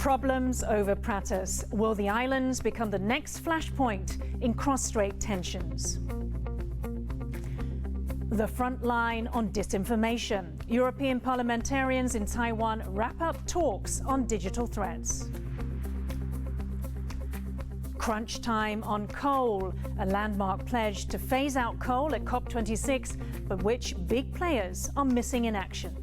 Problems over Pratas. Will the islands become the next flashpoint in cross-strait tensions? The front line on disinformation. European parliamentarians in Taiwan wrap up talks on digital threats. Crunch time on coal, a landmark pledge to phase out coal at COP26, but which big players are missing in action.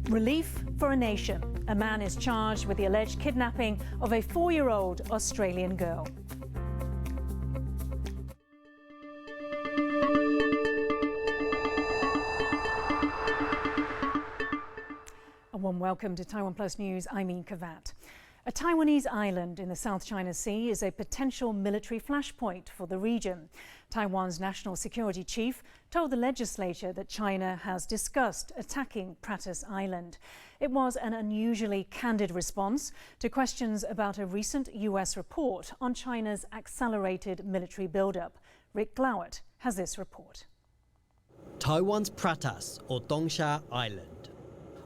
Relief for a nation. A man is charged with the alleged kidnapping of a 4-year-old Australian girl. A warm welcome to TaiwanPlus News. I'm Yin Khvat. A Taiwanese island in the South China Sea is a potential military flashpoint for the region. Taiwan's national security chief told the legislature that China has discussed attacking Pratas Island. It was an unusually candid response to questions about a recent US report on China's accelerated military buildup. Rick Glowett has this report. Taiwan's Pratas, or Dongsha Island,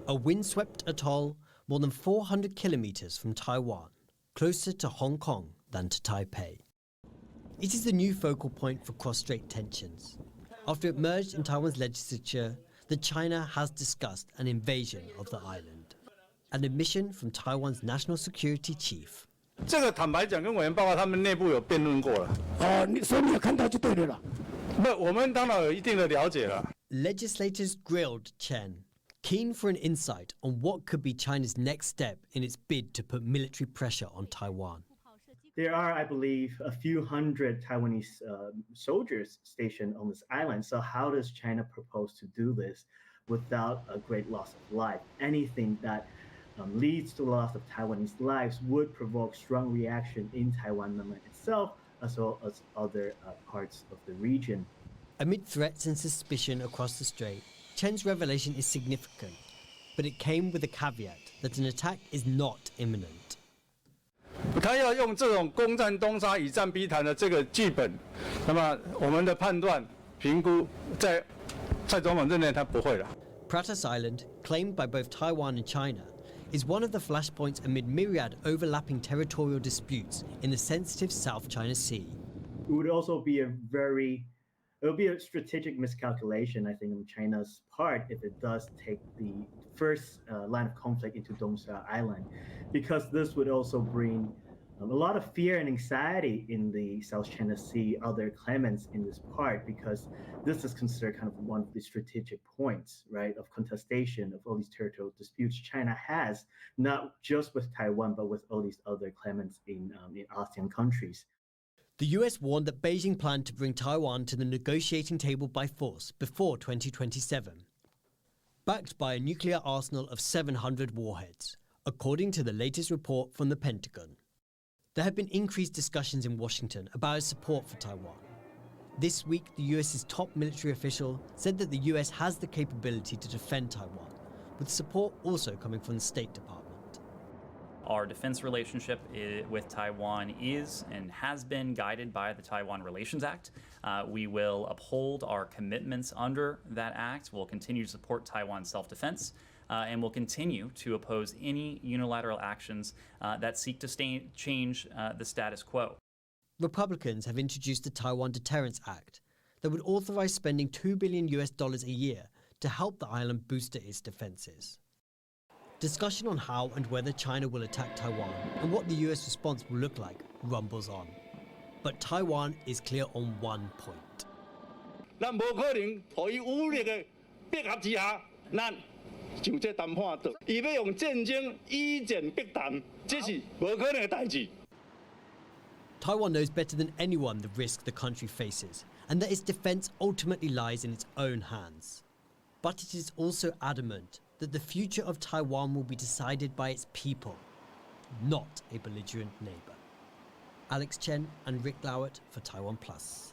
a windswept atoll more than 400 kilometers from Taiwan, closer to Hong Kong than to Taipei. It is the new focal point for cross-strait tensions, after it emerged in Taiwan's legislature that China has discussed an invasion of the island. An admission from Taiwan's national security chief. 这个坦白讲，跟委员报告他们内部有辩论过了。所以你有看到就对了啦。不，我们当然有一定的了解了。 Legislators grilled Chen, keen for an insight on what could be China's next step in its bid to put military pressure on Taiwan. There are, I believe, a few hundred Taiwanese soldiers stationed on this island. So how does China propose to do this without a great loss of life? Anything that leads to the loss of Taiwanese lives would provoke strong reaction in Taiwan mainland itself, as well as other parts of the region. Amid threats and suspicion across the strait, Chen's revelation is significant, but it came with a caveat that an attack is not imminent. 他要用这种攻占东沙以战逼谈的这个剧本，那么我们的判断评估在蔡总统任内他不会了。 Pratas Island, claimed by both Taiwan and China, is one of the flashpoints amid myriad overlapping territorial disputes in the sensitive South China Sea. It would also be a strategic miscalculation, I think, on China's part if it does take the first line of conflict into Dongsha Island, because this would also bring a lot of fear and anxiety in the South China Sea, other claimants in this part, because this is considered kind of one of the strategic points, right, of contestation of all these territorial disputes China has, not just with Taiwan, but with all these other claimants in ASEAN countries. The US warned that Beijing planned to bring Taiwan to the negotiating table by force before 2027, backed by a nuclear arsenal of 700 warheads, according to the latest report from the Pentagon. There have been increased discussions in Washington about its support for Taiwan. This week, the US's top military official said that the US has the capability to defend Taiwan, with support also coming from the State Department. Our defense relationship with Taiwan is and has been guided by the Taiwan Relations Act. We will uphold our commitments under that act. We'll continue to support Taiwan's self-defense, and we'll continue to oppose any unilateral actions that seek to change the status quo. Republicans have introduced the Taiwan Deterrence Act that would authorize spending $2 billion a year to help the island boost its defenses. Discussion on how and whether China will attack Taiwan and what the US response will look like rumbles on. But Taiwan is clear on one point. 咱无可能在伊武力的逼压之下，咱就这谈判得。伊要用战争以战逼谈，这是无可能的代志。 Taiwan knows better than anyone the risk the country faces, and that its defense ultimately lies in its own hands. But it is also adamant that the future of Taiwan will be decided by its people, not a belligerent neighbour. Alex Chen and Rick Glowett for TaiwanPlus.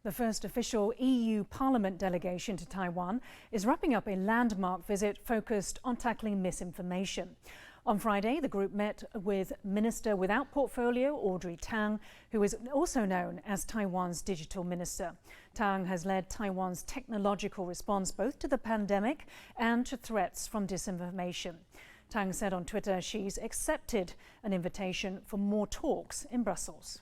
The first official EU Parliament delegation to Taiwan is wrapping up a landmark visit focused on tackling misinformation. On Friday, the group met with Minister without portfolio Audrey Tang, who is also known as Taiwan's digital minister. Tang has led Taiwan's technological response both to the pandemic and to threats from disinformation. Tang said on Twitter she's accepted an invitation for more talks in Brussels.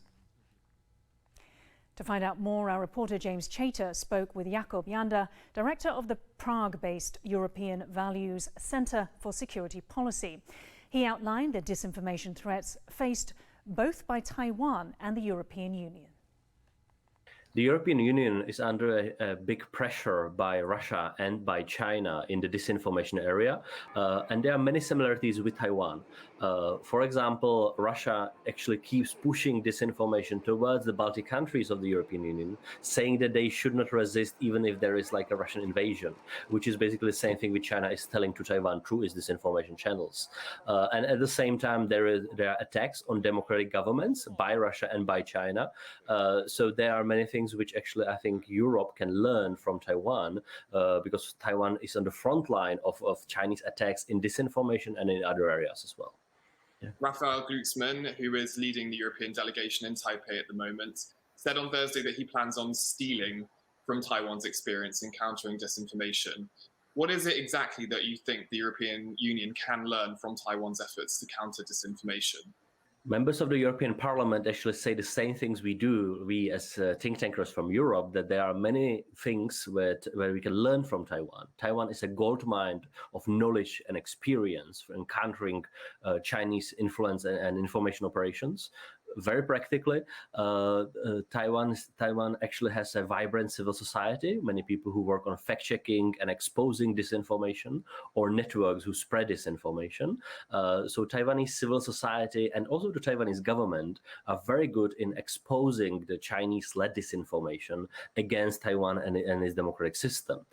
To find out more, our reporter James Chater spoke with Jakob Janda, director of the Prague-based European Values Centre for Security Policy. He outlined the disinformation threats faced both by Taiwan and the European Union. The European Union is under a big pressure by Russia and by China in the disinformation area, and there are many similarities with Taiwan. For example, Russia actually keeps pushing disinformation towards the Baltic countries of the European Union, saying that they should not resist even if there is like a Russian invasion, which is basically the same thing which China is telling to Taiwan through its disinformation channels. And at the same time, there are attacks on democratic governments by Russia and by China. So there are many things which actually I think Europe can learn from Taiwan, because Taiwan is on the front line of Chinese attacks in disinformation and in other areas as well. Yeah. Raphael Glucksmann, who is leading the European delegation in Taipei at the moment, said on Thursday that he plans on stealing from Taiwan's experience in countering disinformation. What is it exactly that you think the European Union can learn from Taiwan's efforts to counter disinformation? Members of the European Parliament actually say the same things we as think tankers from Europe, that there are many things where we can learn from Taiwan. Taiwan is a goldmine of knowledge and experience in countering Chinese influence and information operations. Very practically, Taiwan actually has a vibrant civil society, many people who work on fact-checking and exposing disinformation, or networks who spread disinformation. So Taiwanese civil society and also the Taiwanese government are very good in exposing the Chinese-led disinformation against Taiwan and its democratic system.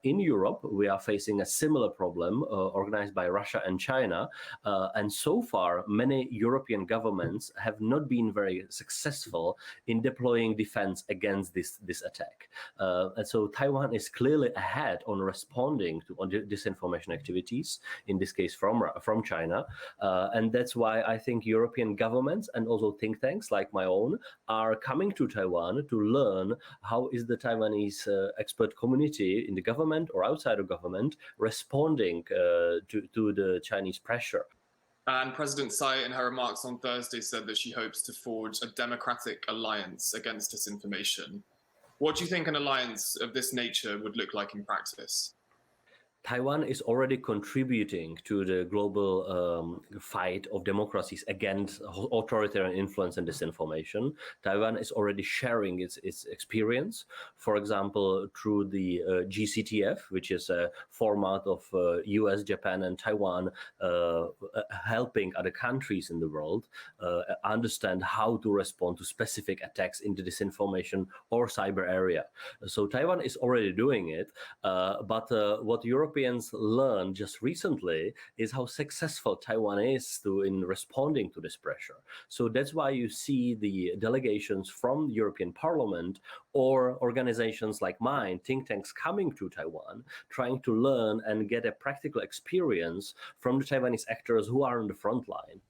In Europe, we are facing a similar problem organized by Russia and China, and so far many European governments have not been very successful in deploying defense against this attack. And so Taiwan is clearly ahead on responding to disinformation activities, in this case from China. And that's why I think European governments and also think tanks like my own are coming to Taiwan to learn how is the Taiwanese expert community in the government or outside of government responding to the Chinese pressure. And President Tsai, in her remarks on Thursday, said that she hopes to forge a democratic alliance against disinformation. What do you think an alliance of this nature would look like in practice? Taiwan is already contributing to the global fight of democracies against authoritarian influence and disinformation. Taiwan is already sharing its experience, for example, through the GCTF, which is a format of US, Japan, and Taiwan helping other countries in the world understand how to respond to specific attacks in the disinformation or cyber area. So Taiwan is already doing it, but what Europeans learned just recently is how successful Taiwan is in responding to this pressure. So that's why you see the delegations from the European Parliament or organizations like mine, think tanks, coming to Taiwan, trying to learn and get a practical experience from the Taiwanese actors who are on the front line.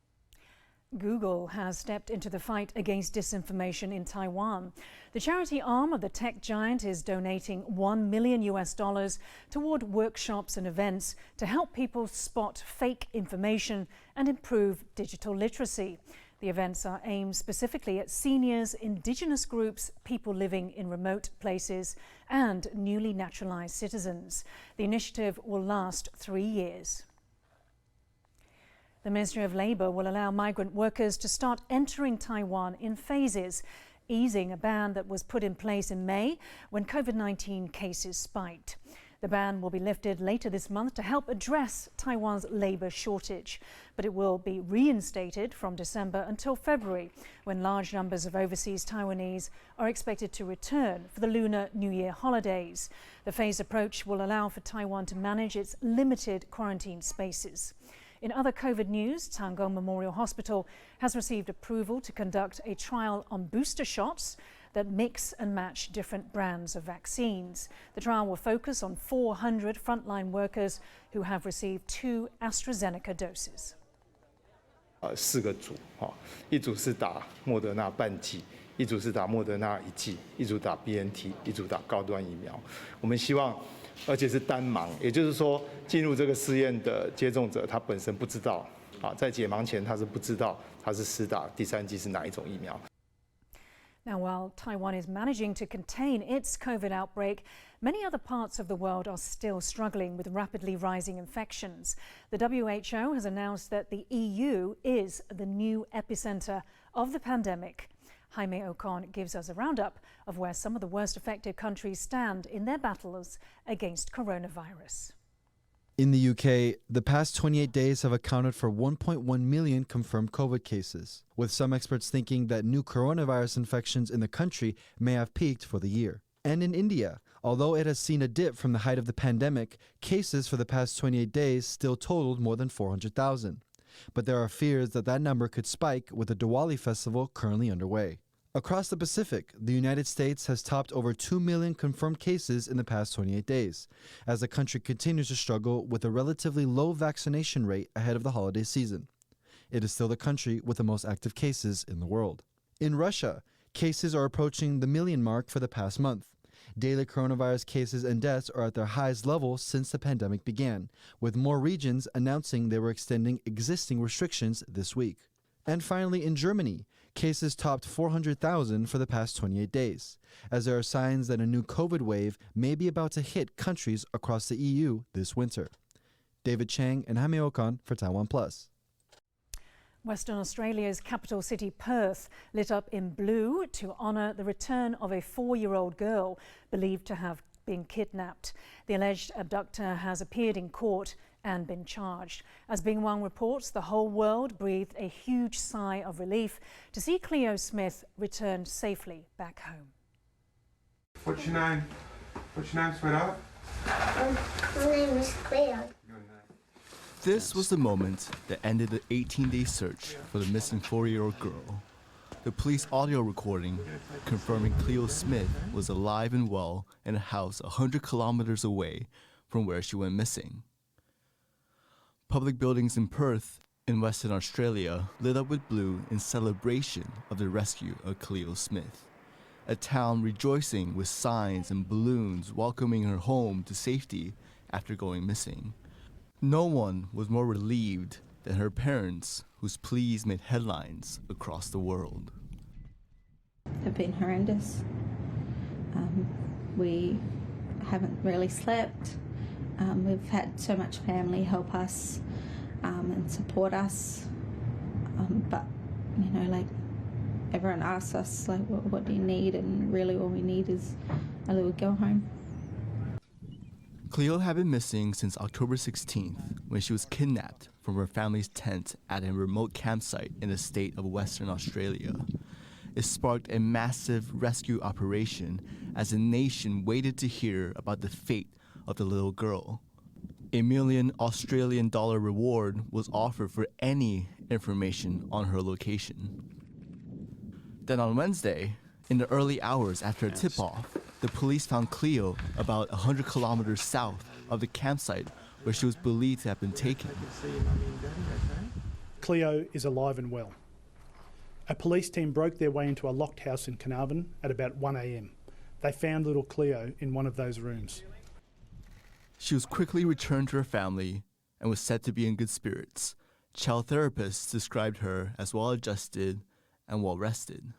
Google has stepped into the fight against disinformation in Taiwan. The charity arm of the tech giant is donating $1 million toward workshops and events to help people spot fake information and improve digital literacy. The events are aimed specifically at seniors, indigenous groups, people living in remote places, and newly naturalized citizens. The initiative will last 3 years. The Ministry of Labour will allow migrant workers to start entering Taiwan in phases, easing a ban that was put in place in May when COVID-19 cases spiked. The ban will be lifted later this month to help address Taiwan's labour shortage, but it will be reinstated from December until February, when large numbers of overseas Taiwanese are expected to return for the Lunar New Year holidays. The phased approach will allow for Taiwan to manage its limited quarantine spaces. In other COVID news, Tangong Memorial Hospital has received approval to conduct a trial on booster shots that mix and match different brands of vaccines. The trial will focus on 400 frontline workers who have received 2 AstraZeneca doses. 4个组，一组是打莫德纳半剂，一组是打莫德纳1剂，一组打 BNT， 一组打高端疫苗。我们希望，而且是单盲，也就是说，进入这个试验的接种者他本身不知道，在解盲前他是不知道他是施打第3剂是哪一种疫苗。Now, while Taiwan is managing to contain its COVID outbreak, many other parts of the world are still struggling with rapidly rising infections. The WHO has announced that the EU is the new epicenter of the pandemic. Jaime Ocon gives us a roundup of where some of the worst affected countries stand in their battles against coronavirus. In the UK, the past 28 days have accounted for 1.1 million confirmed COVID cases, with some experts thinking that new coronavirus infections in the country may have peaked for the year. And in India, although it has seen a dip from the height of the pandemic, cases for the past 28 days still totaled more than 400,000. But there are fears that that number could spike with the Diwali festival currently underway. Across the Pacific, the United States has topped over 2 million confirmed cases in the past 28 days, as the country continues to struggle with a relatively low vaccination rate ahead of the holiday season. It is still the country with the most active cases in the world. In Russia, cases are approaching the million mark for the past month. Daily coronavirus cases and deaths are at their highest level since the pandemic began, with more regions announcing they were extending existing restrictions this week. And finally, in Germany, cases topped 400,000 for the past 28 days, as there are signs that a new COVID wave may be about to hit countries across the EU this winter. David Chang and Jaime Ocon for TaiwanPlus. Western Australia's capital city Perth lit up in blue to honour the return of a 4-year-old girl believed to have been kidnapped. The alleged abductor has appeared in court and been charged. As Bing Wang reports, the whole world breathed a huge sigh of relief to see Cleo Smith return safely back home. What's your name? What's your name, sweetheart? My name is Cleo. This was the moment that ended the 18-day search for the missing 4-year-old girl. The police audio recording confirming Cleo Smith was alive and well in a house 100 kilometers away from where she went missing. Public buildings in Perth, in Western Australia, lit up with blue in celebration of the rescue of Cleo Smith. A town rejoicing with signs and balloons welcoming her home to safety after going missing. No one was more relieved than her parents, whose pleas made headlines across the world. Have been horrendous. We haven't really slept. We've had so much family help us and support us, but you know, like everyone asks us, like, what do you need? And really, all we need is a little go home. Cleo had been missing since October 16th, when she was kidnapped from her family's tent at a remote campsite in the state of Western Australia. It sparked a massive rescue operation as the nation waited to hear about the fate of the little girl. $1 million Australian reward was offered for any information on her location. Then on Wednesday, in the early hours after a tip-off, the police found Cleo about 100 kilometers south of the campsite where she was believed to have been taken. Cleo is alive and well. A police team broke their way into a locked house in Carnarvon at about 1 a.m. They found little Cleo in one of those rooms. She was quickly returned to her family and was said to be in good spirits. Child therapists described her as well-adjusted and well-rested.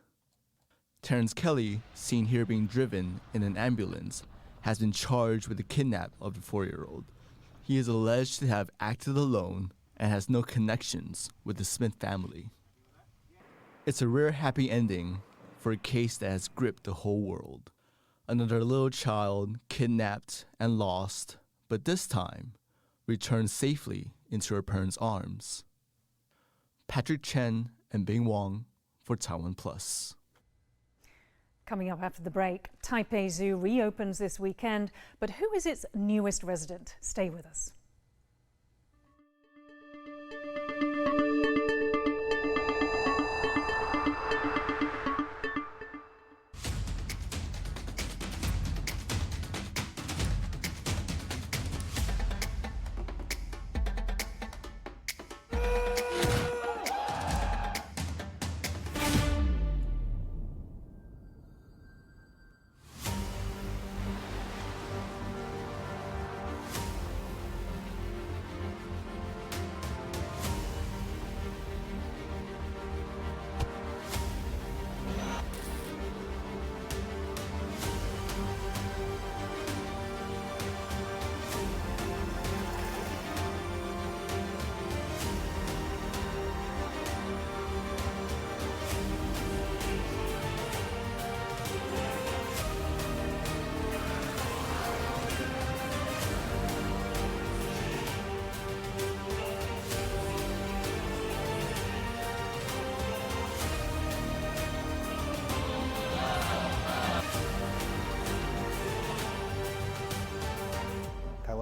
Terrence Kelly, seen here being driven in an ambulance, has been charged with the kidnap of the 4-year-old. He is alleged to have acted alone and has no connections with the Smith family. It's a rare happy ending for a case that has gripped the whole world. Another little child kidnapped and lost, but this time returned safely into her parents' arms. Patrick Chen and Bing Wang for TaiwanPlus. Coming up after the break, Taipei Zoo reopens this weekend, but who is its newest resident? Stay with us.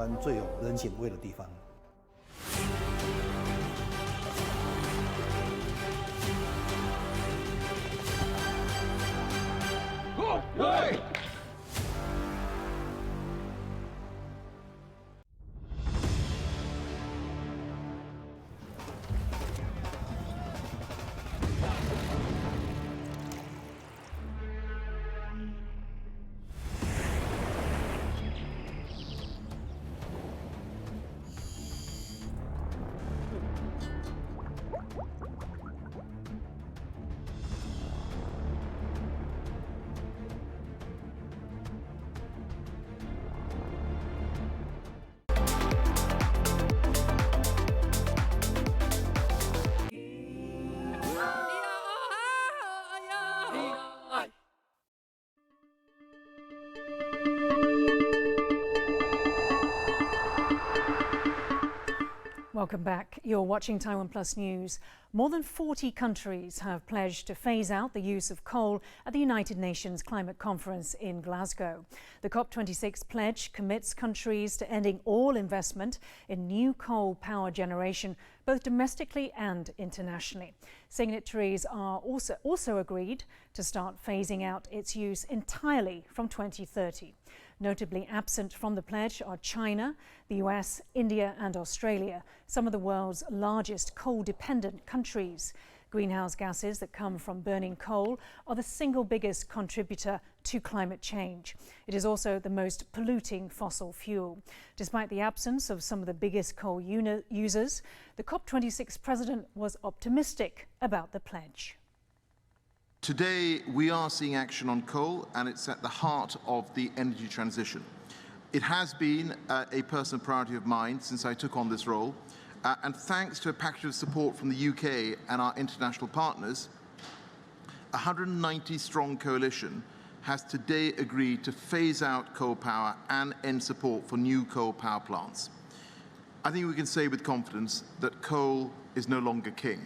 湾最有人情味的地方。Welcome back. You're watching TaiwanPlus News. More than 40 countries have pledged to phase out the use of coal at the United Nations Climate Conference in Glasgow. The COP26 pledge commits countries to ending all investment in new coal power generation, both domestically and internationally. Signatories are also agreed to start phasing out its use entirely from 2030. Notably absent from the pledge are China, the US, India and Australia, some of the world's largest coal-dependent countries. Greenhouse gases that come from burning coal are the single biggest contributor to climate change. It is also the most polluting fossil fuel. Despite the absence of some of the biggest coal users, the COP26 president was optimistic about the pledge. Today, we are seeing action on coal, and it's at the heart of the energy transition. It has been a personal priority of mine since I took on this role, and thanks to a package of support from the UK and our international partners, a 190-strong coalition has today agreed to phase out coal power and end support for new coal power plants. I think we can say with confidence that coal is no longer king.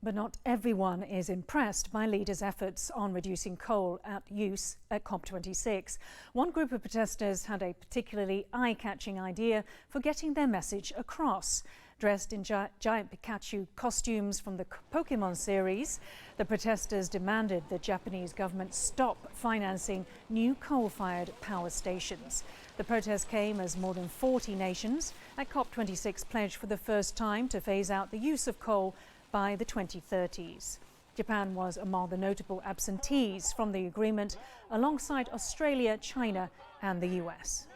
But not everyone is impressed by leaders' efforts on reducing coal use at COP26. One group of protesters had a particularly eye-catching idea for getting their message across. Dressed in giant Pikachu costumes from the Pokemon series, the protesters demanded the Japanese government stop financing new coal-fired power stations. The protest came as more than 40 nations at COP26 pledged for the first time to phase out the use of coal by the 2030s. Japan was among the notable absentees from the agreement, alongside Australia, China and the US.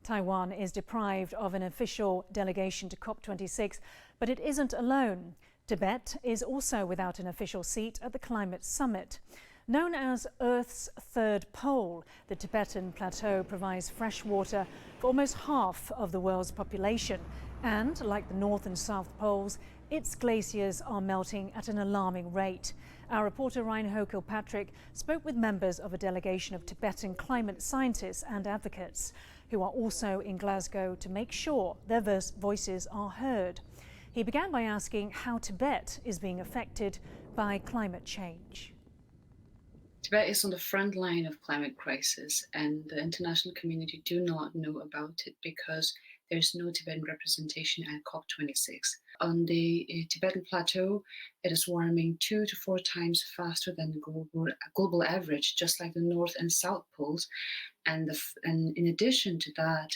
Taiwan is deprived of an official delegation to COP26, but it isn't alone. Tibet is also without an official seat at the climate summit. Known as Earth's third pole, the Tibetan plateau provides fresh water for almost half of the world's population. And, like the North and South poles, its glaciers are melting at an alarming rate. Our reporter Ryan Kilpatrick spoke with members of a delegation of Tibetan climate scientists and advocates who are also in Glasgow to make sure their voices are heard. He began by asking how Tibet is being affected by climate change. Tibet is on the front line of climate crisis, and the international community do not know about it because there's no Tibetan representation at COP26. On the Tibetan plateau, it is warming 2 to 4 times faster than the global average, just like the North and South poles. And in addition to that,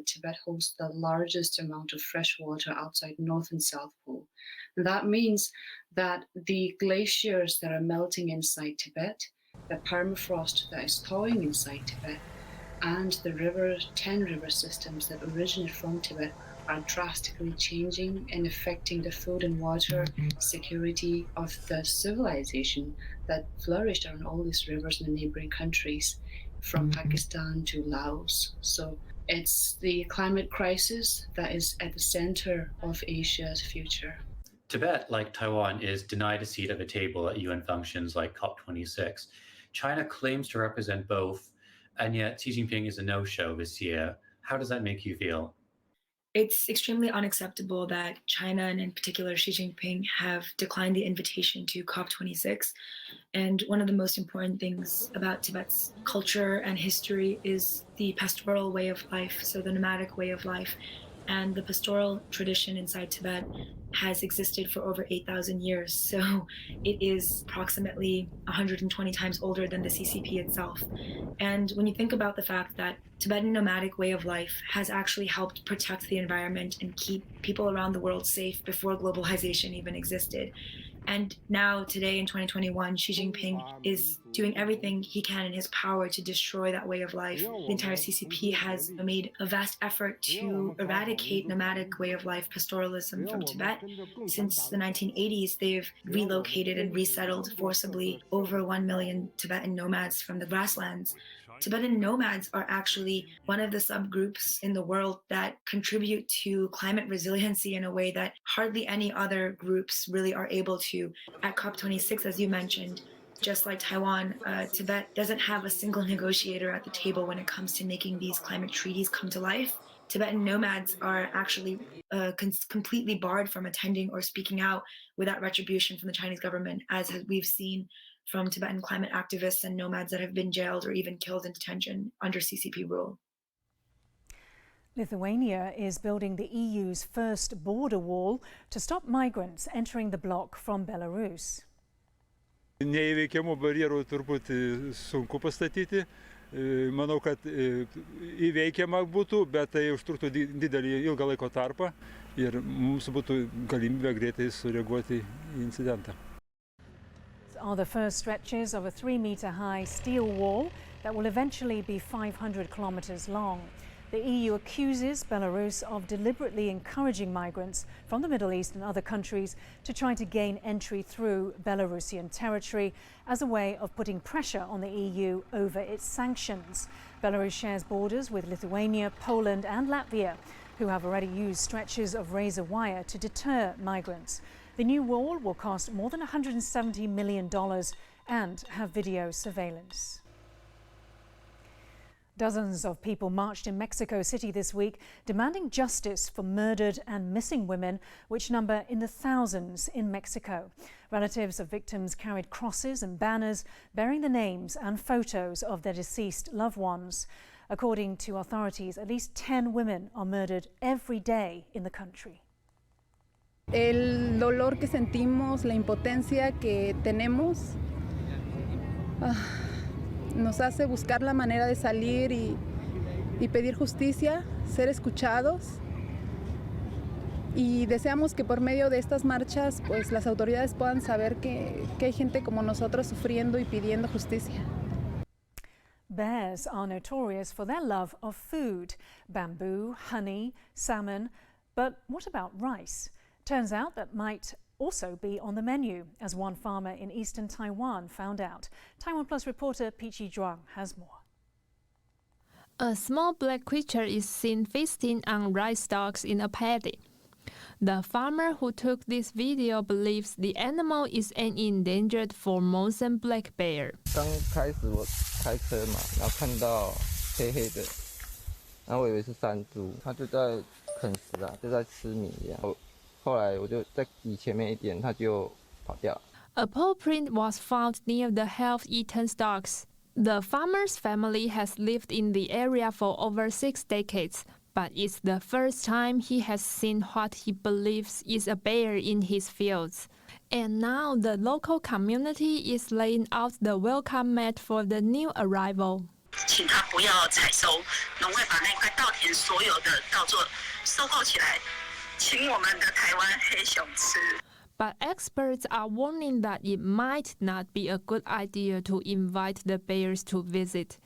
Tibet hosts the largest amount of fresh water outside North and South pole. And that means that the glaciers that are melting inside Tibet, the permafrost that is thawing inside Tibet, and the 10 river systems that originate from Tibet are drastically changing and affecting the food and water security of the civilization that flourished around all these rivers in the neighboring countries, from Pakistan to Laos. So it's the climate crisis that is at the center of Asia's future. Tibet, like Taiwan, is denied a seat at the table at UN functions like COP26. China claims to represent both, and yet Xi Jinping is a no-show this year. How does that make you feel? It's extremely unacceptable that China, and in particular Xi Jinping, have declined the invitation to COP26. And one of the most important things about Tibet's culture and history is the pastoral way of life, so the nomadic way of life. And the pastoral tradition inside Tibet has existed for over 8,000 years. So it is approximately 120 times older than the CCP itself. And when you think about the fact that Tibetan nomadic way of life has actually helped protect the environment and keep people around the world safe before globalization even existed. And now, today in 2021, Xi Jinping is doing everything he can in his power to destroy that way of life. The entire CCP has made a vast effort to eradicate nomadic way of life pastoralism from Tibet. Since the 1980s, they've relocated and resettled forcibly over 1 million Tibetan nomads from the grasslands. Tibetan nomads are actually one of the subgroups in the world that contribute to climate resiliency in a way that hardly any other groups really are able to. At COP26, as you mentioned, just like Taiwan, Tibet doesn't have a single negotiator at the table when it comes to making these climate treaties come to life. Tibetan nomads are actually completely barred from attending or speaking out without retribution from the Chinese government, as we've seen from Tibetan climate activists and nomads that have been jailed or even killed in detention under CCP rule. Lithuania is building the EU's first border wall to stop migrants entering the bloc from Belarus. Neįveikiamų barjerų turbūt sunku pastatyti. Manau, kad įveikiama būtų, bet tai užtruktų didelį ilgą laiko tarpą ir mums būtų galimybė greitai sureaguoti į incidentą. Are the first stretches of a 3-meter-high steel wall that will eventually be 500 kilometers long. The EU accuses Belarus of deliberately encouraging migrants from the Middle East and other countries to try to gain entry through Belarusian territory as a way of putting pressure on the EU over its sanctions. Belarus shares borders with Lithuania, Poland and Latvia, who have already used stretches of razor wire to deter migrants. The new wall will cost more than $170 million and have video surveillance. Dozens of people marched in Mexico City this week demanding justice for murdered and missing women, which number in the thousands in Mexico. Relatives of victims carried crosses and banners bearing the names and photos of their deceased loved ones. According to authorities, at least 10 women are murdered every day in the country. El dolor que sentimos, la impotencia que tenemos, nos hace buscar la manera de salir y pedir justicia, ser escuchados. Y deseamos que por medio de estas marchas, pues las autoridades puedan saber que hay gente como nosotros sufriendo y pidiendo justicia. Bears are notorious for their love of food: bamboo, honey, salmon. But what about rice? Turns out that might also be on the menu, as one farmer in eastern Taiwan found out. TaiwanPlus reporter Peachy Zhuang has more. A small black creature is seen feasting on rice stalks in a paddy. The farmer who took this video believes the animal is an endangered Formosan black bear. 刚开始我开车嘛，然后看到黑黑的，然后我以为是山猪，它就在啃食啊，就在吃米一样。后来我就再移前面一点，它就跑掉。A paw print was found near the half-eaten stalks. The farmer's family has lived in the area for over 6 decades, but it's the first time he has seen what he believes is a bear in his fields. And now the local community is laying out the welcome mat for the new arrival. 请他不要采收，农会把那块稻田所有的稻作收购起来。 But experts are warning that it might not be a good idea to invite the bears to visit.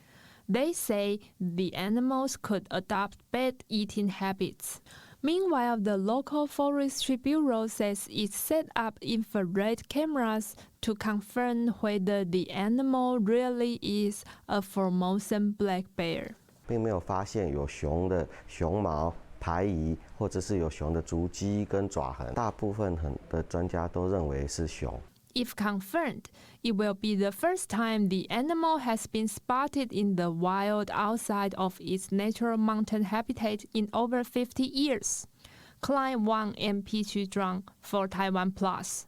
They say the animals could adopt bad eating habits. Meanwhile, the local forestry bureau says it set up infrared cameras to confirm whether the animal really is a Formosan black bear. 并没有发现有熊的熊毛 排遗，或者是有熊的足迹跟爪痕，大部分的专家都认为是熊。If confirmed, it will be the first time the animal has been spotted in the wild outside of its natural mountain habitat in over 50 years. Cleo Wang and Pichu Zhuang for TaiwanPlus.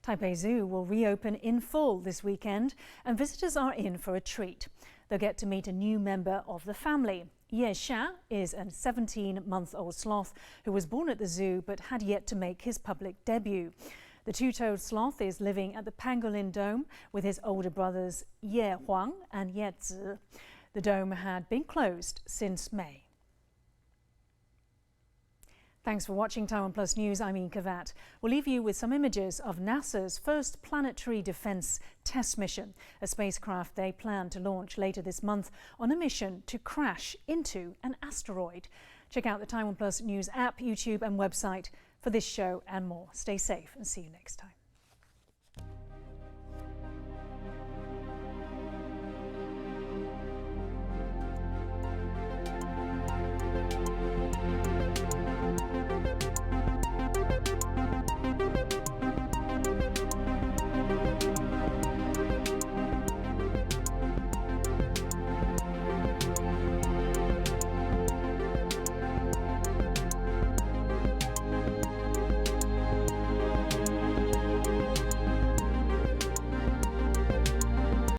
Taipei Zoo will reopen in full this weekend, and visitors are in for a treat. They'll get to meet a new member of the family. Ye Xia is a 17-month-old sloth who was born at the zoo but had yet to make his public debut. The two-toed sloth is living at the Pangolin Dome with his older brothers Ye Huang and Ye Zi. The dome had been closed since May. Thanks for watching TaiwanPlus News. I'm Yin Khvat. We'll leave you with some images of NASA's first planetary defense test mission, a spacecraft they plan to launch later this month on a mission to crash into an asteroid. Check out the TaiwanPlus News app, YouTube and website for this show and more. Stay safe and see you next time.